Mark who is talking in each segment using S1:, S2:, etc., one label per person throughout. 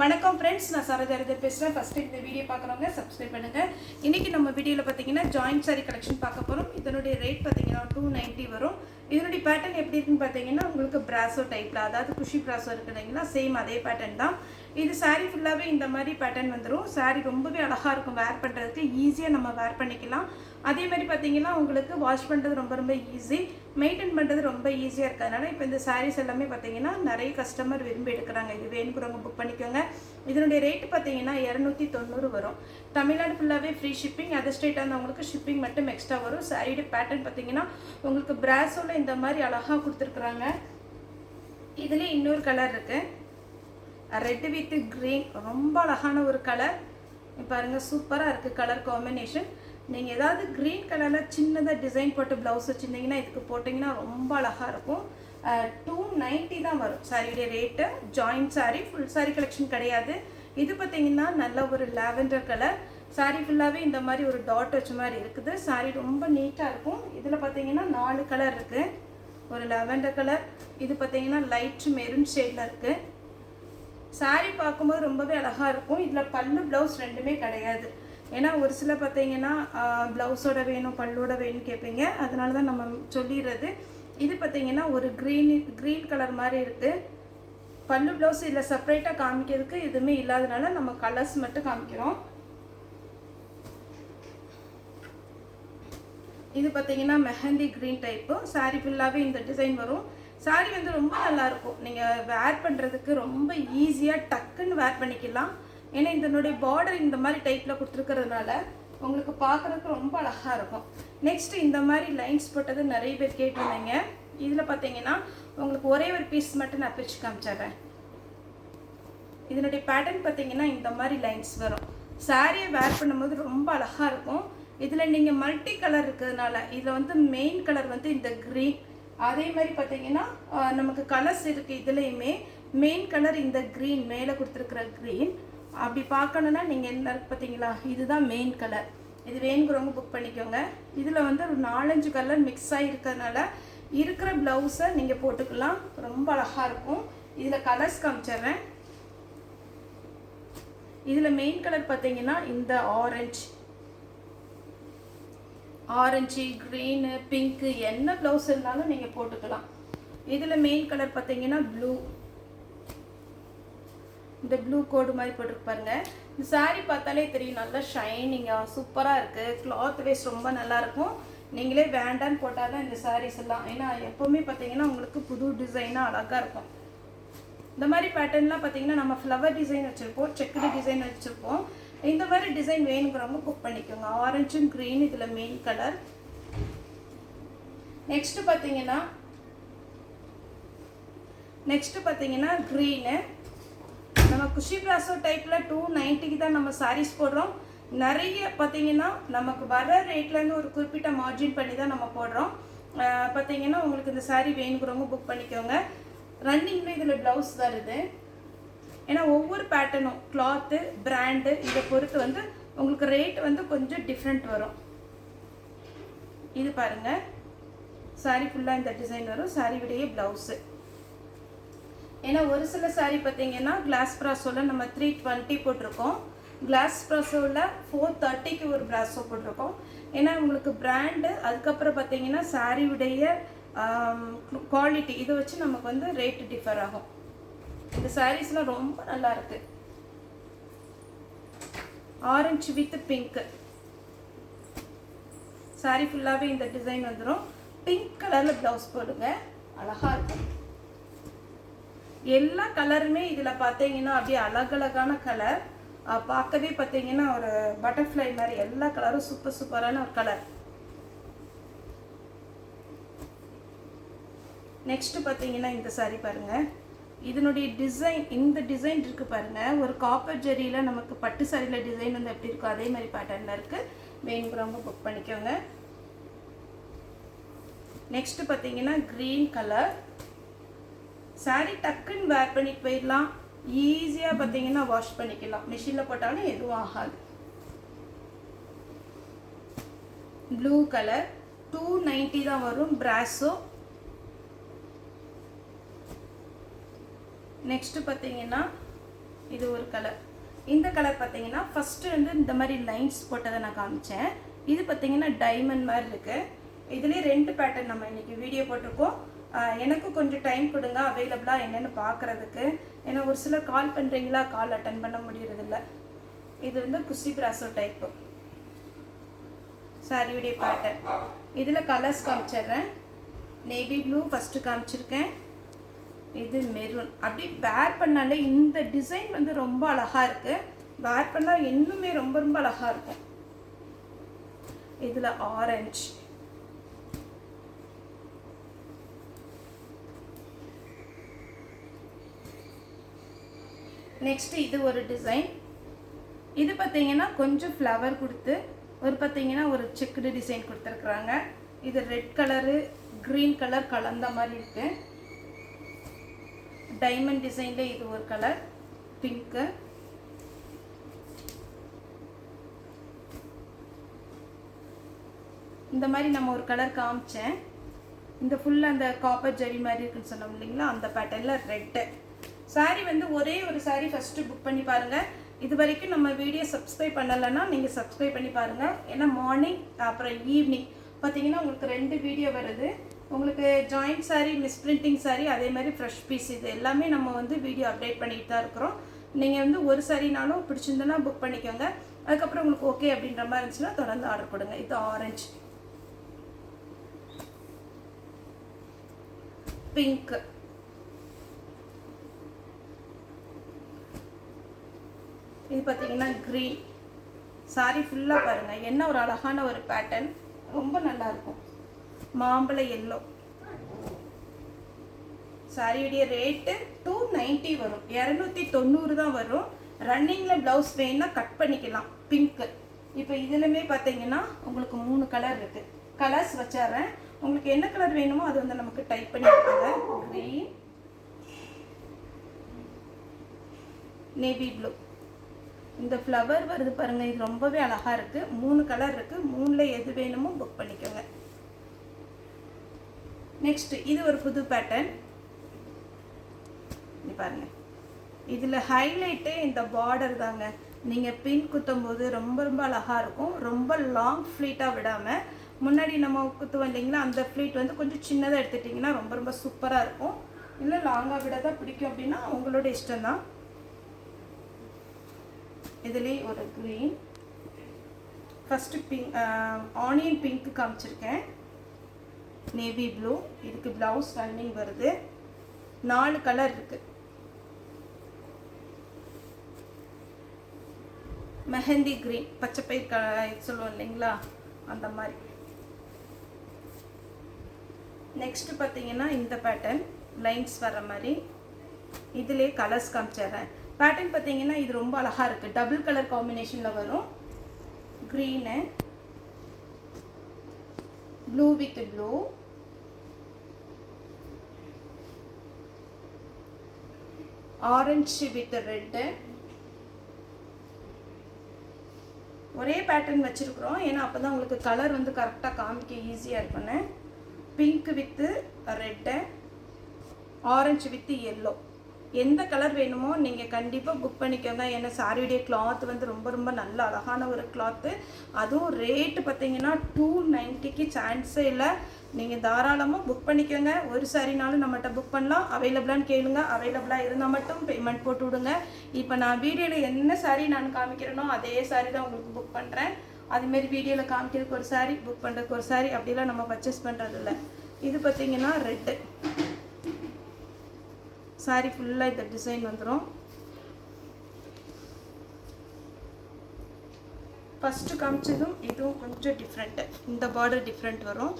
S1: வணக்கம் ஃப்ரெண்ட்ஸ், நான் சரோஜா பேசுகிறேன். ஃபஸ்ட்டு இந்த வீடியோ பார்க்குறவங்க சப்ஸ்கிரைப் பண்ணுங்கள். இன்றைக்கி நம்ம வீடியோவில் பார்த்தீங்கன்னா ஜாயிண்ட் சாரி கலெக்ஷன் பார்க்க போகிறோம். இதனுடைய ரேட் பார்த்தீங்கன்னா 290 வரும். இதனுடைய பேட்டர்ன் எப்படி இருக்குன்னு பார்த்தீங்கன்னா உங்களுக்கு பிராசோ டைப்பில், அதாவது குஷி பிராசோ இருக்குதுங்களா, சேம் அதே பேட்டர்ன் தான். இது சாரீ ஃபுல்லாகவே இந்த மாதிரி பேட்டர்ன் வந்துடும். சாரீ ரொம்பவே அழகாக இருக்கும், வேர் பண்ணுறதுக்கு ஈஸியாக நம்ம வேர் பண்ணிக்கலாம். அதே மாதிரி பார்த்தீங்கன்னா உங்களுக்கு வாஷ் பண்ணுறது ரொம்ப ஈஸி, மெயின்டைன் பண்ணுறது ரொம்ப ஈஸியாக இருக்கிறதுனால இப்போ இந்த சாரீஸ் எல்லாமே பார்த்தீங்கன்னா நிறைய கஸ்டமர் விரும்பி எடுக்கிறாங்க. இது வேணுங்கிறவங்க புக் பண்ணிக்கோங்க. இதனுடைய ரேட்டு பார்த்தீங்கன்னா 290 வரும். தமிழ்நாடு ஃபுல்லாகவே ஃப்ரீ ஷிப்பிங். அதர் ஸ்டேட்டாக இருந்தவங்களுக்கு ஷிப்பிங் மட்டும் எக்ஸ்ட்ரா வரும். சாரியோட பேட்டர்ன் பார்த்தீங்கன்னா உங்களுக்கு பிராஸோவில் இந்த மாதிரி அழகாக கொடுத்துருக்குறாங்க. இதுலேயே இன்னொரு கலர் இருக்குது, ரெட் வித் க்ரீன், ரொம்ப அழகான ஒரு கலர். பாருங்கள், சூப்பராக இருக்குது கலர் காம்பினேஷன். நீங்கள் ஏதாவது க்ரீன் கலரில் சின்னதாக டிசைன் போட்டு ப்ளவுஸ் வச்சுருந்தீங்கன்னா இதுக்கு போட்டிங்கன்னா ரொம்ப அழகாக இருக்கும். 290 தான் வரும் சாரியுடைய rate. Joint sari, full sari collection கிடையாது. இது பார்த்தீங்கன்னா நல்ல ஒரு லாவெண்டர் கலர். சாரீ ஃபுல்லாகவே இந்த மாதிரி ஒரு டாட் வச்ச மாதிரி இருக்குது. சாரீ ரொம்ப நீட்டாக இருக்கும். இதில் பார்த்தீங்கன்னா 4 கலர் இருக்குது. ஒரு லாவெண்டர் கலர், இது பார்த்தீங்கன்னா லைட் மெரூன் ஷேடில் இருக்குது. சாரீ பார்க்கும்போது ரொம்பவே அழகாக இருக்கும். இதில் பல்லு ப்ளவுஸ் ரெண்டுமே கிடையாது. ஏன்னா ஒரு சில பார்த்தீங்கன்னா ப்ளவுஸோட வேணும் பல்லோட வேணும்னு கேட்பீங்க, அதனால தான் நம்ம சொல்லிடுறது. இது பார்த்தீங்கன்னா ஒரு க்ரீன் கலர் மாதிரி இருக்குது. பல்லு ப்ளவுஸ் இதில் செப்பரேட்டாக காமிக்கிறதுக்கு எதுவுமே இல்லாதனால நம்ம கலர்ஸ் மட்டும் காமிக்கிறோம். இது பார்த்தீங்கன்னா மெஹந்தி க்ரீன் டைப்பு. சாரீ ஃபுல்லாகவே இந்த டிசைன் வரும். சாரீ வந்து ரொம்ப நல்லாயிருக்கும். நீங்கள் வேர் பண்ணுறதுக்கு ரொம்ப ஈஸியாக டக்குன்னு வேர் பண்ணிக்கலாம். ஏன்னா இதனுடைய பார்டர் இந்த மாதிரி டைப்பில் கொடுத்துருக்கிறதுனால உங்களுக்கு பார்க்குறதுக்கு ரொம்ப அழகாக இருக்கும். நெக்ஸ்ட்டு இந்த மாதிரி லைன்ஸ் போட்டது நிறைய பேர் கேட்டிருந்தீங்க. இதில் பார்த்தீங்கன்னா உங்களுக்கு ஒரே ஒரு பீஸ் மட்டும் நான் பிரித்து காமிச்சிடுறேன். இதனுடைய பேட்டர்ன் பார்த்தீங்கன்னா இந்த மாதிரி லைன்ஸ் வரும். சாரியை வேர் பண்ணும்போது ரொம்ப அழகாக இருக்கும். இதில் நீங்கள் மல்டி கலர் இருக்கிறதுனால இதில் வந்து மெயின் கலர் வந்து இந்த க்ரீன், அதே மாதிரி பார்த்தீங்கன்னா நமக்கு கலர்ஸ் இருக்குது. இதுலேயுமே மெயின் கலர் இந்த க்ரீன், மேலே கொடுத்துருக்குற க்ரீன். அப்படி பார்க்கணுன்னா நீங்கள் என்ன பார்த்தீங்களா, இதுதான் மெயின் கலர். இது வேணுங்கிறவங்க புக் பண்ணிக்கோங்க. இதில் வந்து ஒரு 4-5 கலர் மிக்ஸ் ஆகி இருக்கிறதுனால இருக்கிற ப்ளவுஸை நீங்கள் போட்டுக்கலாம், ரொம்ப அழகாக இருக்கும். இதில் கலர்ஸ் காமிச்சிட்றேன். இதில் மெயின் கலர் பார்த்தீங்கன்னா இந்த ஆரஞ்சு, க்ரீனு, பிங்க்கு, என்ன ப்ளவுஸ் இருந்தாலும் நீங்கள் போட்டுக்கலாம். இதில் மெயின் கலர் பார்த்தீங்கன்னா ப்ளூ, இந்த ப்ளூ கோடு மாதிரி போட்டுருக்கு பாருங்க. இந்த சாரீ பார்த்தாலே தெரியும், நல்லா ஷைனிங்காக சூப்பராக இருக்குது. கிளாத் வைஸ் ரொம்ப நல்லாயிருக்கும். நீங்களே வேண்டான்னு போட்டால் தான் இந்த சாரீஸ் எல்லாம். ஏன்னா எப்போவுமே பார்த்தீங்கன்னா உங்களுக்கு புது டிசைனாக அழகாக இருக்கும். இந்த மாதிரி பேட்டர்ன்லாம் பார்த்தீங்கன்னா நம்ம ஃப்ளவர் டிசைன் வச்சுருப்போம், செக்குடு டிசைன் வச்சுருப்போம். இந்த மாதிரி டிசைன் வேணுங்கிறவங்க புக் பண்ணிக்கோங்க. ஆரஞ்சும் க்ரீன் இதில் மெயின் கலர். நெக்ஸ்ட்டு பார்த்தீங்கன்னா க்ரீனு. நம்ம குஷி பிராசோ டைப்பில் 290 தான் நம்ம சாரீஸ் போடுறோம். நிறைய பார்த்தீங்கன்னா நமக்கு வர ரேட்லேருந்து ஒரு குறிப்பிட்ட மார்ஜின் பண்ணி தான் நம்ம போடுறோம். பார்த்தீங்கன்னா உங்களுக்கு இந்த சாரீ வேணுங்கிறவங்க புக் பண்ணிக்கோங்க. ரன்னிங்கில் இதில் ப்ளவுஸ் வருது. ஏன்னா ஒவ்வொரு பேட்டர்னும் கிளாத்து பிராண்டு இதை பொறுத்து வந்து உங்களுக்கு ரேட் வந்து கொஞ்சம் டிஃப்ரெண்ட் வரும். இது பாருங்கள், சாரீ ஃபுல்லாக இந்த டிசைன் வரும். சாரீ விடையே ப்ளவுஸு. ஏன்னா ஒரு சில சாரீ பார்த்தீங்கன்னா கிளாஸ் ப்ராஸோவில் நம்ம 320 போட்டிருக்கோம். கிளாஸ் ப்ராஸோவில் 430க்கு ஒரு ப்ராஸோ போட்டிருக்கோம். ஏன்னா உங்களுக்கு பிராண்டு, அதுக்கப்புறம் பார்த்தீங்கன்னா சாரியுடைய குவாலிட்டி இதை வச்சு நமக்கு வந்து ரேட்டு டிஃபர் ஆகும். இந்த சாரீஸ்லாம் ரொம்ப நல்லா இருக்குது. ஆரஞ்சு வித் பிங்க்கு, சாரீ ஃபுல்லாகவே இந்த டிசைன் வந்துடும். பிங்க் கலரில் ப்ளவுஸ் போடுங்க, அழகாக இருக்கும். எல்லா கலருமே இதில் பார்த்தீங்கன்னா அப்படியே அழகழகான கலர். பார்க்கவே பார்த்தீங்கன்னா ஒரு பட்டர்ஃப்ளை மாதிரி எல்லா கலரும் சூப்பரான ஒரு கலர். நெக்ஸ்ட்டு பார்த்தீங்கன்னா இந்த சாரீ பாருங்கள். இதனுடைய டிசைன், இந்த டிசைன் இருக்குது பாருங்கள். ஒரு காப்பர் ஜெரியில் நமக்கு பட்டு சாரியில் டிசைன் வந்து எப்படி இருக்கும் அதே மாதிரி பேட்டர்னில் இருக்குது. வேணுங்கிறவங்க புக் பண்ணிக்கோங்க. நெக்ஸ்ட்டு பார்த்தீங்கன்னா க்ரீன் கலர். சாரீ டக்குன்னு வேர் பண்ணிட்டு போயிடலாம். ஈஸியாக பார்த்தீங்கன்னா வாஷ் பண்ணிக்கலாம், மிஷினில் போட்டாலும் எதுவும் ஆகாது. ப்ளூ கலர் 290 தான் வரும். பிராஸோ. நெக்ஸ்ட்டு பார்த்தீங்கன்னா இது ஒரு கலர். இந்த கலர் பார்த்தீங்கன்னா ஃபஸ்ட்டு வந்து இந்த மாதிரி லைன்ஸ் போட்டதை நான் காமிச்சேன். இது பார்த்தீங்கன்னா டைமண்ட் மாதிரி இருக்குது. இதுலேயே 2 பேட்டர்ன் நம்ம இன்றைக்கி வீடியோ போட்டிருக்கோம். எனக்கு கொஞ்சம் டைம் கொடுங்க அவைலபிளாக என்னென்னு பார்க்குறதுக்கு. ஏன்னா ஒரு சிலர் கால் பண்ணுறீங்களா, கால் அட்டன் பண்ண முடியறதில்ல. இது வந்து குசி பிராசோ டைப்பு சாரியுடைய பேட்டர்ன். இதில் கலர்ஸ் காமிச்சிடுறேன். நேவி ப்ளூ ஃபஸ்ட்டு காமிச்சிருக்கேன். இது மெரூன். அப்படி வேர் பண்ணாலே இந்த டிசைன் வந்து ரொம்ப அழகாக இருக்குது. வேர் பண்ணால் இன்னுமே ரொம்ப ரொம்ப அழகாக இருக்கும். இதில் ஆரஞ்சு, நெக்ஸ்ட் இது ஒரு டிசைன். இது பார்த்தீங்கன்னா கொஞ்சம் ஃப்ளவர் கொடுத்து ஒரு பார்த்தீங்கன்னா ஒரு செக்குடு டிசைன் கொடுத்துருக்குறாங்க. இது ரெட் கலரு க்ரீன் கலர் கலந்த மாதிரி இருக்கு. டைமண்ட் டிசைனில் இது ஒரு கலர் பிங்க்கு. இந்த மாதிரி நம்ம ஒரு கலர் காமிச்சேன். இந்த ஃபுல்லாக அந்த காப்பர் ஜரி மாதிரி இருக்குன்னு சொன்னோம் இல்லைங்களா, அந்த பேட்டர்னில் ரெட்டு. சாரீ வந்து ஒரே ஒரு சாரீ ஃபஸ்ட்டு புக் பண்ணி பாருங்கள். இது வரைக்கும் நம்ம வீடியோ சப்ஸ்கிரைப் பண்ணலைன்னா நீங்கள் சப்ஸ்கிரைப் பண்ணி பாருங்கள். ஏன்னா மார்னிங் அப்புறம் ஈவினிங் பார்த்தீங்கன்னா உங்களுக்கு 2 வீடியோ வருது. உங்களுக்கு ஜாயிண்ட் சாரீ, மிஸ்பிரிண்டிங் சாரீ, அதே மாதிரி ஃப்ரெஷ் பீஸ், இது எல்லாமே நம்ம வந்து வீடியோ அப்டேட் பண்ணிட்டு தான் இருக்கிறோம். நீங்கள் வந்து ஒரு சாரீனாலும் பிடிச்சிருந்தனா புக் பண்ணிக்கோங்க. அதுக்கப்புறம் உங்களுக்கு ஓகே அப்படின்ற மாதிரி இருந்துச்சுன்னா தொடர்ந்து ஆர்டர் கொடுங்க. இது ஆரஞ்சு, பிங்க், இது பார்த்தீங்கன்னா க்ரீன். சாரி ஃபுல்லாக பாருங்கள் என்ன ஒரு அழகான ஒரு பேட்டர்ன், ரொம்ப நல்லாயிருக்கும். மாம்பழ எல்லோ. சாரியுடைய ரேட்டு 290 வரும், 290 தான் வரும். ரன்னிங்கில் ப்ளவுஸ் வேணுன்னா கட் பண்ணிக்கலாம். பிங்க்கு. இப்போ இதுலையுமே பார்த்தீங்கன்னா உங்களுக்கு 3 கலர் இருக்குது. கலர்ஸ் வச்சிட்றேன். உங்களுக்கு என்ன கலர் வேணுமோ அது வந்து நமக்கு டைப் பண்ணி வைப்பாங்க. Green, navy blue. இந்த ஃப்ளவர் வருது பாருங்கள், இது ரொம்பவே அழகாக இருக்குது. 3 கலர் இருக்குது. 3ல் எது வேணுமோ புக் பண்ணிக்கோங்க. நெக்ஸ்ட் இது ஒரு புது பேட்டர்ன். இது பாருங்கள், இதில் ஹைலைட்டே இந்த பார்டர் தாங்க. நீங்கள் பின் குத்தும் போது ரொம்ப ரொம்ப அழகாக இருக்கும். ரொம்ப லாங் ஃப்ளீட்டாக விடாமல், முன்னாடி நம்ம குத்துவோம் இல்லைங்களா, அந்த ஃப்ளீட் வந்து கொஞ்சம் சின்னதாக எடுத்துட்டிங்கன்னா ரொம்ப ரொம்ப சூப்பராக இருக்கும். இல்லை லாங்காக விட தான் பிடிக்கும் அப்படின்னா உங்களோட இஷ்டம்தான். இதுலேயே ஒரு green, first pink, onion pink காமிச்சிருக்கேன். Navy blue. இதுக்கு ப்ளவுஸ் ரன்னிங் வருது. 4 கலர் இருக்குது. மெஹந்தி க்ரீன், பச்சை பயிர் சொல்லுவோம் இல்லைங்களா, அந்த மாதிரி. நெக்ஸ்ட் பார்த்தீங்கன்னா இந்த பேட்டர்ன் லைன்ஸ் வர மாதிரி. இதிலே கலர்ஸ் காமிச்சிடுறேன். பேட்டர்ன் பார்த்தீங்கன்னா இது ரொம்ப அழகாக இருக்குது. டபுள் கலர் காம்பினேஷனில் வரும். Green, blue with blue, orange with red. ஒரே பேட்டர்ன் வச்சுருக்குறோம், ஏன்னா அப்போ தான் உங்களுக்கு கலர் வந்து கரெக்டாக காமிக்க ஈஸியாக இருக்குன்னு. Pink with red, orange with yellow. எந்த கலர் வேணுமோ நீங்கள் கண்டிப்பாக புக் பண்ணிக்கோங்க. ஏன்னா சாரியுடைய கிளாத் வந்து ரொம்ப ரொம்ப நல்ல அழகான ஒரு கிளாத்து. அதுவும் ரேட்டு பார்த்தீங்கன்னா 290க்கு சான்ஸே இல்லை. நீங்கள் தாராளமாக புக் பண்ணிக்கோங்க. ஒரு சாரினாலும் நம்மகிட்ட புக் பண்ணலாம். அவைலபிளான்னு கேளுங்க. அவைலபிளாக இருந்தால் மட்டும் பேமெண்ட் போட்டு விடுங்க. இப்போ நான் வீடியோவில் என்ன சாரி நான் காமிக்கிறேனோ அதே சாரி தான் உங்களுக்கு புக் பண்ணுறேன். அதுமாரி வீடியோவில் காமிக்கிறதுக்கு ஒரு சாரி, புக் பண்ணுறதுக்கு ஒரு சாரி, அப்படிலாம் நம்ம பர்ச்சேஸ் பண்ணுறதில்ல. இது பார்த்தீங்கன்னா ரெட்டு. சாரி ஃபுல்லாக இந்த டிசைன் வந்துடும். ஃபஸ்ட்டு காமிச்சதும் இதுவும் கொஞ்சம் டிஃப்ரெண்ட்டு. இந்த பார்டர் டிஃப்ரெண்ட் வரும்.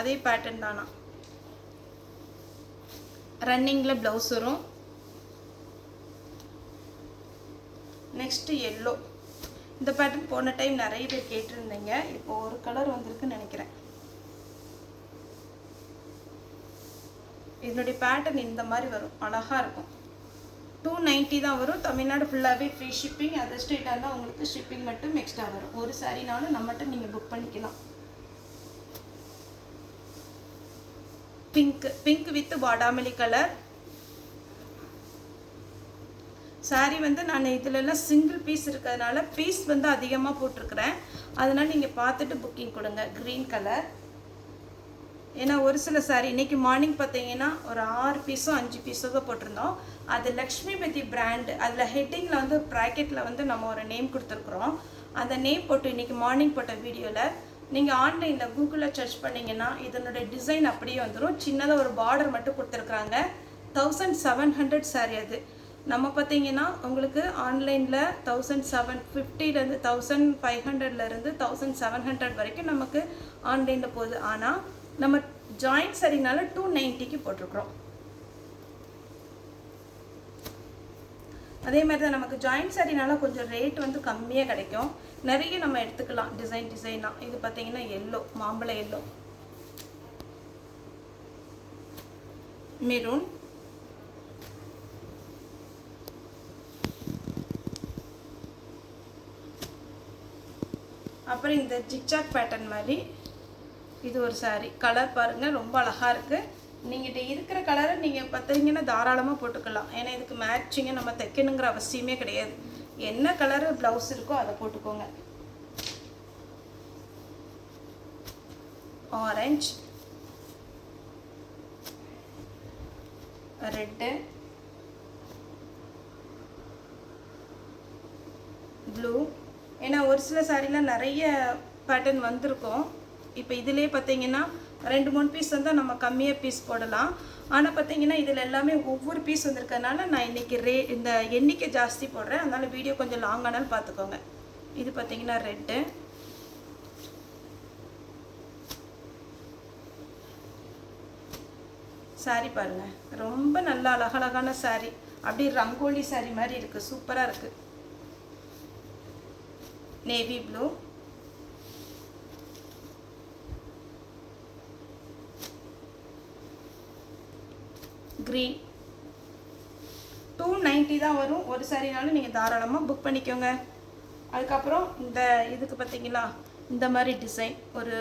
S1: அதே பேட்டர்ன் தானா. ரன்னிங்கில் ப்ளவுஸ் வரும். Next yellow. இந்த பேட்டர்ன் போன டைம் நிறைய பேர் கேட்டிருந்தீங்க. இப்போ ஒரு கலர் வந்திருக்குன்னு நினைக்கிறேன். இதனுடைய பேட்டர்ன் இந்த மாதிரி வரும், அழகாக இருக்கும். 290 தான் வரும். தமிழ்நாடு ஃபுல்லாகவே ஃப்ரீ ஷிப்பிங். அதர் ஸ்டேட்டாக இருந்தால் உங்களுக்கு ஷிப்பிங் மட்டும் எக்ஸ்ட்ரா வரும். ஒரு சாரினாலும் நம்மகிட்ட நீங்கள் புக் பண்ணிக்கலாம். பிங்க், பிங்க் வித் பாடாமல்லி கலர். சாரீ வந்து நான் இதிலெல்லாம் சிங்கிள் பீஸ் இருக்கிறதுனால பீஸ் வந்து அதிகமாக போட்டிருக்கிறேன். அதனால் நீங்கள் பார்த்துட்டு புக்கிங் கொடுங்க. Green colour. ஏன்னா ஒரு சில சாரீ இன்றைக்கி மார்னிங் பார்த்தீங்கன்னா ஒரு 6 பீஸோ 5 பீஸோ தான் போட்டிருந்தோம். அது லக்ஷ்மிபதி பிராண்டு. அதில் ஹெட்டிங்கில் வந்து ப்ராக்கெட்டில் வந்து நம்ம ஒரு நேம் கொடுத்துருக்குறோம். அந்த நேம் போட்டு இன்றைக்கி மார்னிங் போட்ட வீடியோவில் நீங்கள் ஆன்லைனில் கூகுளில் சர்ச் பண்ணிங்கன்னா இதனுடைய டிசைன் அப்படியே வந்துடும். சின்னதாக ஒரு பார்டர் மட்டும் கொடுத்துருக்குறாங்க. 1700 சாரீ அது. நம்ம பார்த்தீங்கன்னா உங்களுக்கு ஆன்லைனில் 1750 1500 1700 வரைக்கும் நமக்கு ஆன்லைனில் போகுது. ஆனால் நம்ம ஜாயிண்ட் சாரீனால 290க்கு போட்டிருக்கிறோம். அதே மாதிரி தான் நமக்கு ஜாயிண்ட் சாரீனால கொஞ்சம் ரேட் வந்து கம்மியாக கிடைக்கும். நிறைய நம்ம எடுத்துக்கலாம் டிசைனாக. இது பார்த்தீங்கன்னா எல்லோ, மாம்பழ எல்லோ, மெரூன், அப்புறம் இந்த ஜிக்ஜாக் பேட்டர்ன் மாதிரி இது ஒரு சாரீ. கலர் பாருங்கள், ரொம்ப அழகாக இருக்குது. நீங்கள்கிட்ட இருக்கிற கலரை நீங்கள் பார்த்தீங்கன்னா தாராளமாக போட்டுக்கலாம். ஏன்னா இதுக்கு மேட்சிங்காக நம்ம தைக்கணுங்கிற அவசியமே கிடையாது. என்ன கலரு ப்ளவுஸ் இருக்கோ அதை போட்டுக்கோங்க. Orange, red, blue. ஏன்னா ஒரு சில சாரீலாம் நிறைய பேட்டர்ன் வந்திருக்கும். இப்போ இதிலே பார்த்தீங்கன்னா 2-3 பீஸ் வந்தால் நம்ம கம்மியாக பீஸ் போடலாம். ஆனால் பார்த்தீங்கன்னா இதில் எல்லாமே ஒவ்வொரு பீஸ் வந்திருக்கனால நான் இன்றைக்கி இந்த எண்ணிக்கை ஜாஸ்தி போடுறேன். அதனால் வீடியோ கொஞ்சம் லாங்கானாலும் பார்த்துக்கோங்க. இது பார்த்தீங்கன்னா ரெட்டு, சாரீ பாருங்கள், ரொம்ப நல்ல அழகழகான சாரீ. அப்படி ரங்கோலி சாரீ மாதிரி இருக்குது, சூப்பராக இருக்குது. Navy blue, green. 290 தான் வரும் ஒரு சாரீனாலும். நீங்கள் தாராளமாக புக் பண்ணிக்கோங்க. அதுக்கப்புறம் இந்த இதுக்கு பார்த்தீங்களா இந்த மாதிரி டிசைன், ஒரு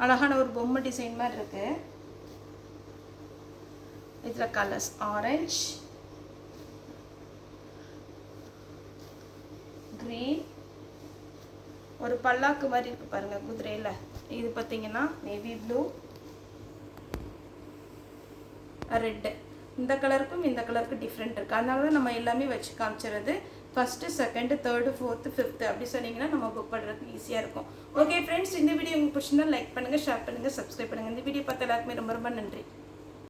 S1: அழகான ஒரு பொம்மை டிசைன் மாதிரி இருக்குது. இதில் கலர்ஸ் ஆரஞ்சு, க்ரீன், ஒரு பல்லாக்கு மாதிரி இருக்குது பாருங்கள் குதிரையில். இது பார்த்தீங்கன்னா நேவி ப்ளூ, ரெட்டு. இந்த கலருக்கும் இந்த கலருக்கும் டிஃப்ரெண்ட் இருக்குது. அதனால தான் நம்ம எல்லாமே வச்சு காமிச்சிடுறது. First, second, third, fourth, fifth அப்படி சொன்னீங்கன்னா நம்ம புக் பண்ணுறதுக்கு ஈஸியாக இருக்கும். ஓகே ஃப்ரெண்ட்ஸ், இந்த வீடியோ உங்களுக்கு பிடிச்சிருந்தா லைக் பண்ணுங்கள், ஷேர் பண்ணுங்கள், சப்ஸ்கிரைப் பண்ணுங்கள். இந்த வீடியோ பார்த்த எல்லாருக்குமே ரொம்ப ரொம்ப நன்றி.